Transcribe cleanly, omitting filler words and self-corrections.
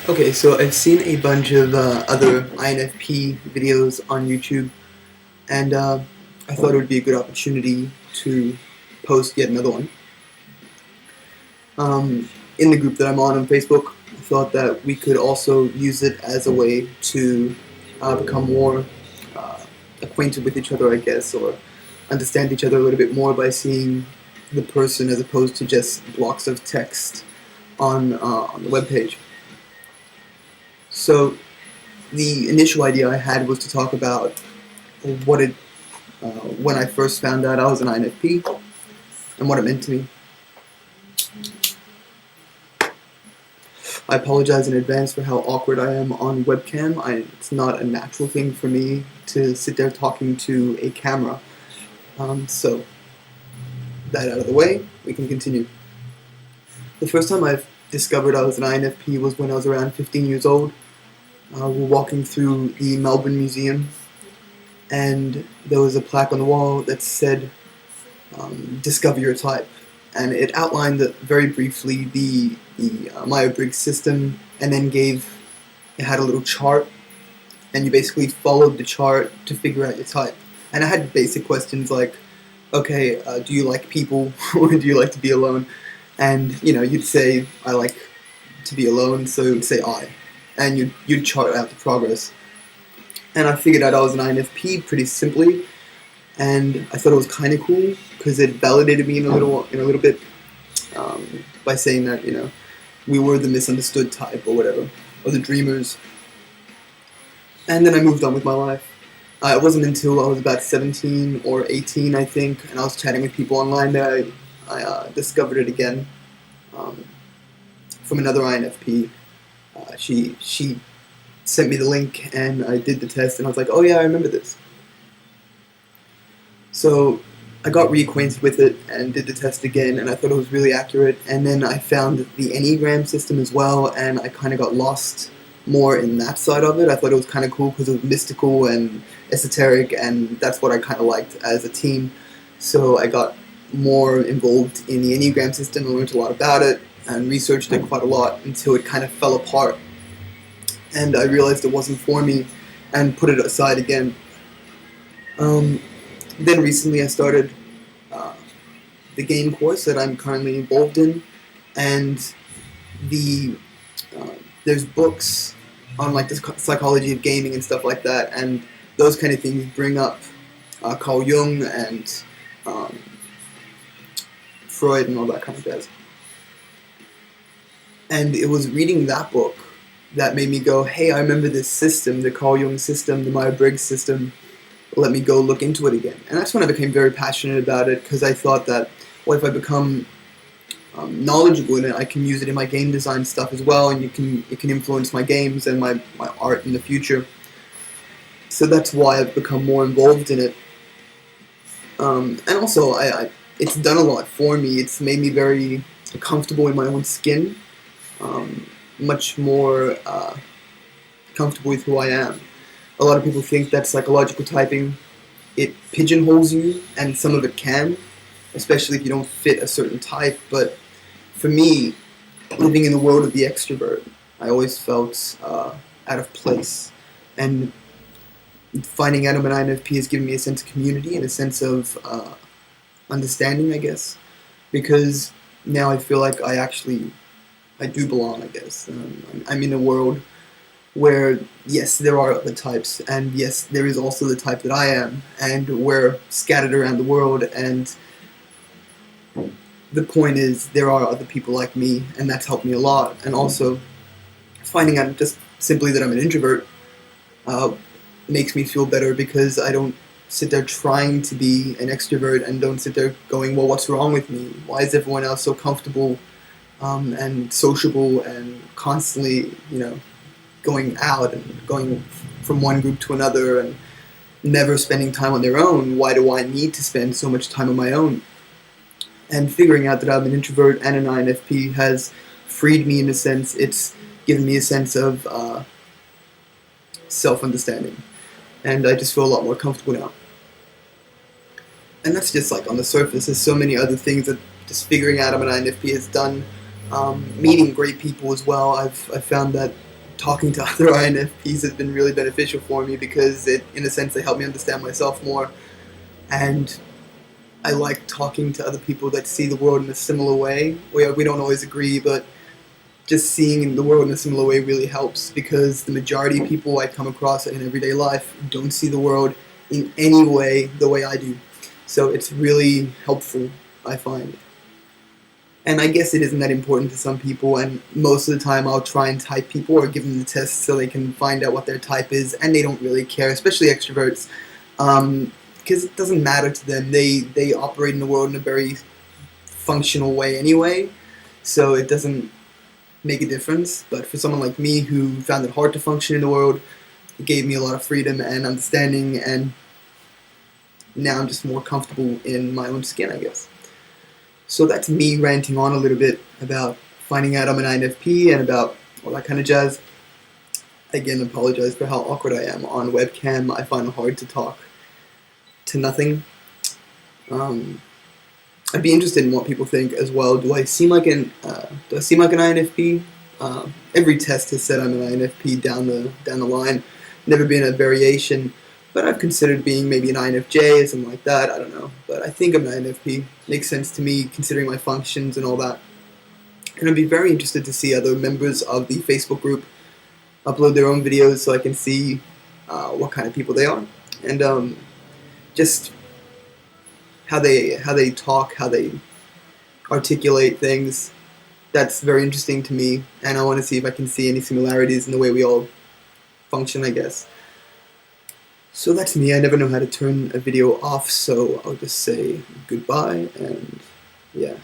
Okay, so I've seen a bunch of other INFP videos on YouTube, and I thought it would be a good opportunity to post yet another one. In the group that I'm on Facebook, I thought that we could also use it as a way to become more acquainted with each other, I guess, or understand each other a little bit more by seeing the person as opposed to just blocks of text on the webpage. So the initial idea I had was to talk about what it, when I first found out I was an INFP and what it meant to me. I apologize in advance for how awkward I am on webcam. It's not a natural thing for me to sit there talking to a camera. So that out of the way, we can continue. The first time I discovered I was an INFP was when I was around 15 years old. We were walking through the Melbourne Museum, and there was a plaque on the wall that said, "Discover your type," and it outlined very briefly the Myers-Briggs system, and then it had a little chart, and you basically followed the chart to figure out your type. And I had basic questions like, okay, do you like people or do you like to be alone? And you'd say I like to be alone, so you would say I, and you'd chart out the progress. And I figured out I was an INFP pretty simply, and I thought it was kind of cool because it validated me in a little bit by saying that we were the misunderstood type or whatever, or the dreamers. And then I moved on with my life. It wasn't until I was about 17 or 18, I think, and I was chatting with people online that I discovered it again from another INFP. She sent me the link, and I did the test, and I was like, oh yeah, I remember this. So I got reacquainted with it and did the test again, and I thought it was really accurate. And then I found the Enneagram system as well, and I kind of got lost more in that side of it. I thought it was kind of cool because it was mystical and esoteric, and that's what I kind of liked as a teen. So I got more involved in the Enneagram system and learned a lot about it and researched it quite a lot until it kind of fell apart. And I realized it wasn't for me and put it aside again. Then recently I started the game course that I'm currently involved in, and there's books on like the psychology of gaming and stuff like that, and those kind of things bring up Carl Jung and Freud and all that kind of jazz. And it was reading that book that made me go, hey, I remember this system, the Carl Jung system, the Myers-Briggs system. Let me go look into it again. And that's when I became very passionate about it, because I thought that, well, if I become knowledgeable in it, I can use it in my game design stuff as well, and it can influence my games and my art in the future. So that's why I've become more involved in it. And also, it's done a lot for me. It's made me very comfortable in my own skin, much more comfortable with who I am. A lot of people think that psychological typing, it pigeonholes you, and some of it can, especially if you don't fit a certain type. But for me, living in the world of the extrovert, I always felt out of place. And finding out I'm an INFP has given me a sense of community and a sense of understanding, I guess, because now I feel like I do belong, I guess. I'm in a world where, yes, there are other types, and yes, there is also the type that I am, and we're scattered around the world, and the point is there are other people like me, and that's helped me a lot. And also, finding out just simply that I'm an introvert makes me feel better, because I don't sit there trying to be an extrovert and don't sit there going, well, what's wrong with me? Why is everyone else so comfortable and sociable and constantly, going out and going from one group to another and never spending time on their own? Why do I need to spend so much time on my own? And figuring out that I'm an introvert and an INFP has freed me in a sense. It's given me a sense of self-understanding, and I just feel a lot more comfortable now. And that's just like on the surface. There's so many other things that just figuring out I'm an INFP has done. Meeting great people as well. I've found that talking to other INFPs has been really beneficial for me because in a sense, they help me understand myself more. And I like talking to other people that see the world in a similar way. We don't always agree, but just seeing the world in a similar way really helps, because the majority of people I come across in everyday life don't see the world in any way the way I do. So it's really helpful, I find. And I guess it isn't that important to some people, and most of the time I'll try and type people or give them the test so they can find out what their type is, and they don't really care, especially extroverts, because it doesn't matter to them. They operate in the world in a very functional way anyway, so it doesn't make a difference. But for someone like me who found it hard to function in the world, it gave me a lot of freedom and understanding, and now I'm just more comfortable in my own skin, I guess. So that's me ranting on a little bit about finding out I'm an INFP and about all that kind of jazz. Again, apologize for how awkward I am on webcam. I find it hard to talk to nothing. I'd be interested in what people think as well. Do I seem like an INFP? Every test has said I'm an INFP down the line. Never been a variation, but I've considered being maybe an INFJ or something like that. I don't know, but I think I'm an INFP. Makes sense to me considering my functions and all that. And I'd be very interested to see other members of the Facebook group upload their own videos so I can see what kind of people they are, and just how they talk, how they articulate things. That's very interesting to me, and I want to see if I can see any similarities in the way we all function, I guess. So that's me. I never know how to turn a video off, so I'll just say goodbye, and yeah.